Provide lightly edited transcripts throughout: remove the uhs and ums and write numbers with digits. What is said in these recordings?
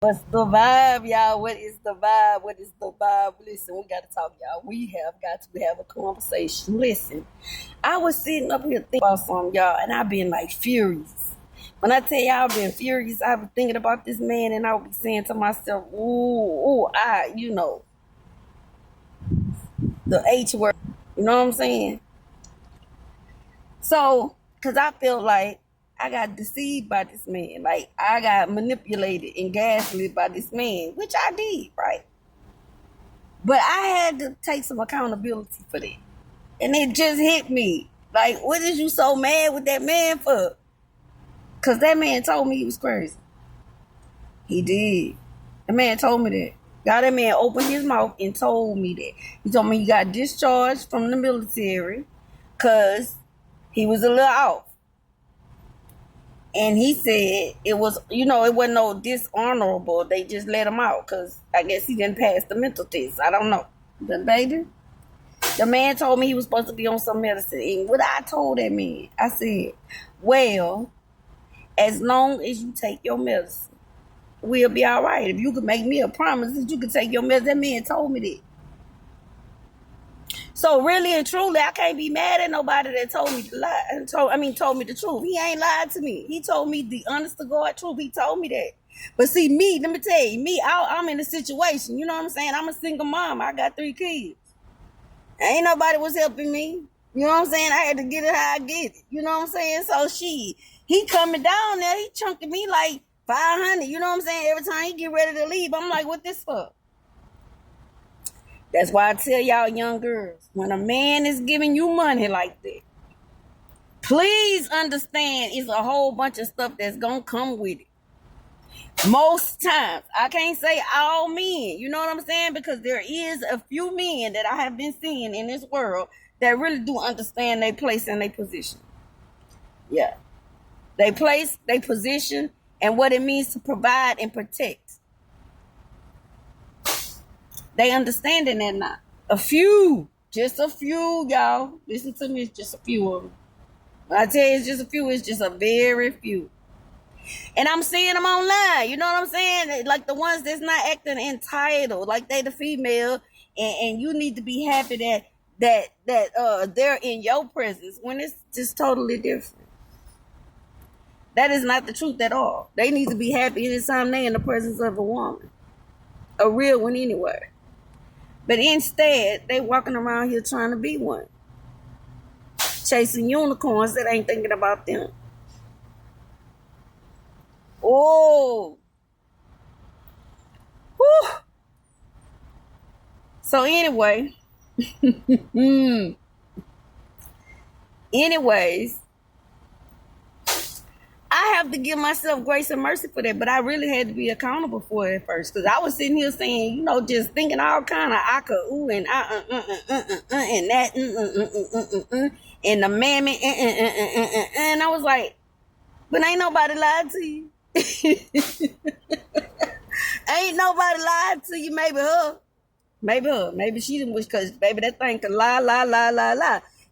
What's the vibe, y'all? What is the vibe? What is the vibe? Listen, we got to talk, y'all. We have got to have a conversation. Listen, I was sitting up here thinking about something, y'all, and I've been like furious. When I tell y'all I've been furious, I've been thinking about this man, and I would be saying to myself, the H word. You know what I'm saying? So, because I feel like I got deceived by this man. Like, I got manipulated and gaslit by this man, which I did, right? But I had to take some accountability for that. And it just hit me. Like, what is you so mad with that man for? Because that man told me he was crazy. He did. The man told me that. Y'all, that man opened his mouth and told me that. He told me he got discharged from the military because he was a little off. And he said it wasn't no dishonorable. They just let him out because I guess he didn't pass the mental test. I don't know. The baby, the man told me he was supposed to be on some medicine. And what I told that man, I said, well, as long as you take your medicine, we'll be all right. If you could make me a promise that you could take your medicine, that man told me that. So really and truly, I can't be mad at nobody that told me to lie. Told me the truth. He ain't lied to me. He told me the honest to God truth. He told me that. But see, me, let me tell you, I'm in a situation. You know what I'm saying? I'm a single mom. I got 3 kids. Ain't nobody was helping me. You know what I'm saying? I had to get it how I get it. You know what I'm saying? So he coming down there, he chunking me like 500. You know what I'm saying? Every time he get ready to leave, I'm like, what this for? That's why I tell y'all young girls, when a man is giving you money like that, please understand it's a whole bunch of stuff that's going to come with it. Most times, I can't say all men, you know what I'm saying? Because there is a few men that I have been seeing in this world that really do understand their place and their position. Yeah. They place, their position, and what it means to provide and protect. They understanding that now. Just a few, y'all. Listen to me, it's just a few of them. When I tell you it's just a few, it's just a very few. And I'm seeing them online, you know what I'm saying? Like the ones that's not acting entitled, like they the female, and you need to be happy that they're in your presence when it's just totally different. That is not the truth at all. They need to be happy anytime they're in the presence of a woman. A real one anyway. But instead, they walking around here trying to be one. Chasing unicorns that ain't thinking about them. Oh. Whew. So anyway. Anyways. I have to give myself grace and mercy for that, but I really had to be accountable for it at first. Because I was sitting here saying, just thinking all kind of I could ooh and and that and the mammy and I was like, but ain't nobody lied to you. Ain't nobody lied to you. Maybe she didn't wish because baby that thing could lie.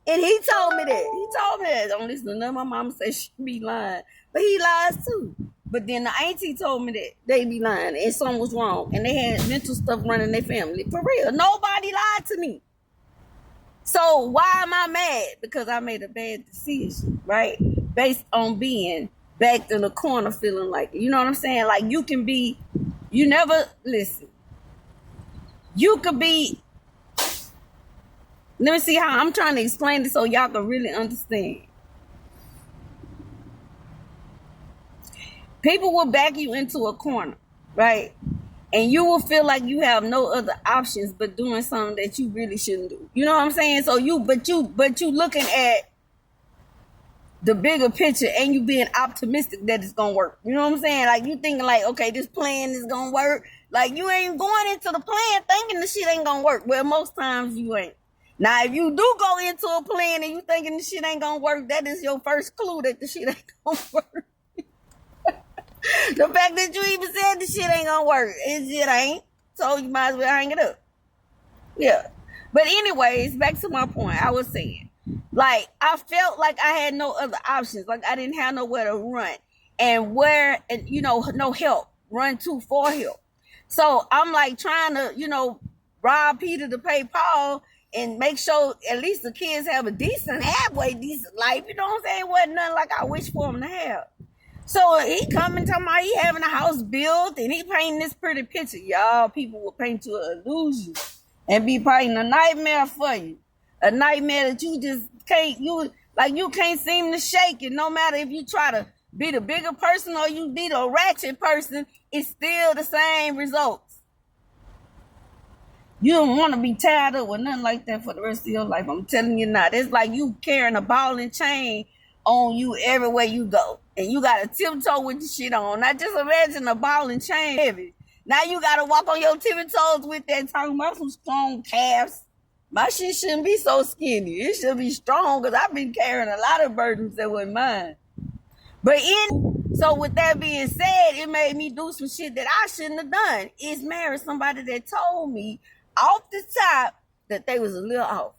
And he told me that. Don't listen to none of my mama say she be lying. But he lies too. But then the auntie told me that they be lying and something was wrong. And they had mental stuff running their family. For real. Nobody lied to me. So why am I mad? Because I made a bad decision, right? Based on being backed in the corner feeling like, you know what I'm saying? Like you never, listen. You could be, let me see how I'm trying to explain this so y'all can really understand. People will back you into a corner, right? And you will feel like you have no other options but doing something that you really shouldn't do. You know what I'm saying? So you looking at the bigger picture and you being optimistic that it's gonna work. You know what I'm saying? Like you thinking like, okay, this plan is gonna work. Like you ain't going into the plan thinking the shit ain't gonna work. Well, most times you ain't. Now, if you do go into a plan and you thinking the shit ain't gonna work, that is your first clue that the shit ain't gonna work. The fact that you even said the shit ain't gonna work, it ain't. So you might as well hang it up. Yeah. But anyways, back to my point. I was saying, like, I felt like I had no other options. Like I didn't have nowhere to run. And no help. run to for help. So I'm like trying to, rob Peter to pay Paul and make sure at least the kids have a halfway decent life. You know what I'm saying? It wasn't nothing like I wish for them to have. So he coming talking about he having a house built and he painting this pretty picture. Y'all, people will paint you an illusion and be painting a nightmare for you. A nightmare that you just can't, you can't seem to shake it. No matter if you try to be the bigger person or you be the ratchet person, it's still the same results. You don't want to be tied up with nothing like that for the rest of your life. I'm telling you now. It's like you carrying a ball and chain on you everywhere you go. And you got to tiptoe with the shit on. Now just imagine a ball and chain heavy. Now you got to walk on your tippy toes with that, talking about some strong calves. My shit shouldn't be so skinny. It should be strong because I've been carrying a lot of burdens that weren't mine. So with that being said, it made me do some shit that I shouldn't have done. It's married somebody that told me off the top that they was a little off.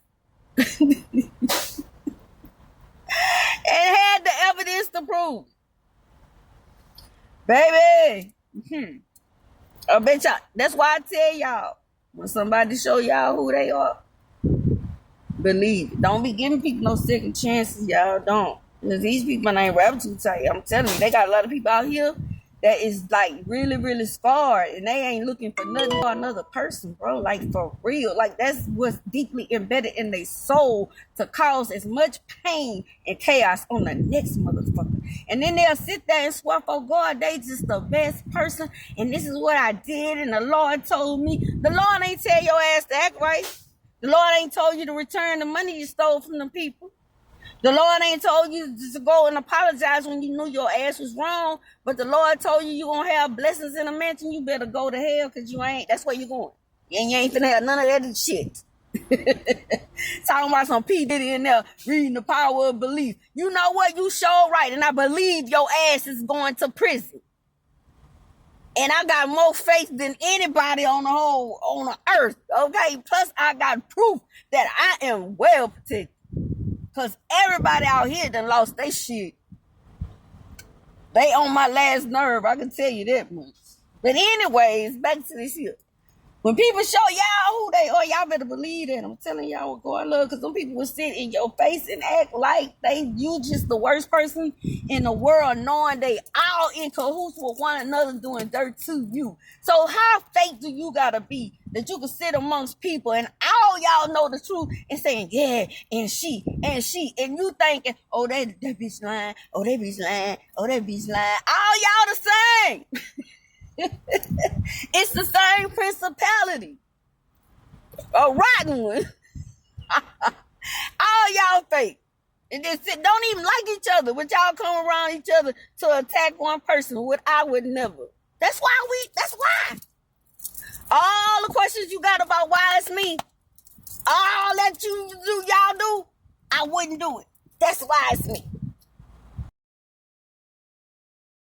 And had the evidence to prove. Baby. I bet y'all, that's why I tell y'all, when somebody show y'all who they are, believe it. Don't be giving people no second chances, y'all. Don't. Because these people ain't rap too tight. I'm telling you, they got a lot of people out here that is like really, really scarred and they ain't looking for nothing for another person, bro. Like for real. Like that's what's deeply embedded in their soul to cause as much pain and chaos on the next motherfucker. And then they'll sit there and swear for God, they just the best person. And this is what I did. And the Lord told me. The Lord ain't tell your ass to act right. The Lord ain't told you to return the money you stole from the people. The Lord ain't told you to go and apologize when you knew your ass was wrong. But the Lord told you you're going to have blessings in a mansion. You better go to hell because you ain't. That's where you're going. And you ain't finna have none of that shit. Talking about some P. Diddy in there reading The Power of Belief. You know what? You sure right. And I believe your ass is going to prison. And I got more faith than anybody on the earth. Okay? Plus, I got proof that I am well protected. Because everybody out here done lost their shit. They on my last nerve. I can tell you that much. But anyways, back to this here. When people show y'all who they are, y'all better believe that. I'm telling y'all what God love. Because some people will sit in your face and act like you just the worst person in the world, knowing they all in cahoots with one another doing dirt to you. So how fake do you gotta be that you can sit amongst people and all y'all know the truth and saying, yeah, and she, and you thinking, oh, that bitch lying, oh, that bitch lying, oh, that bitch lying. All y'all the same. It's the same principality. A rotten one. All y'all fake. And then don't even like each other, but y'all come around each other to attack one person, what I would never. That's why. All the questions you got about why it's me, all that y'all do, I wouldn't do it. That's why it's me.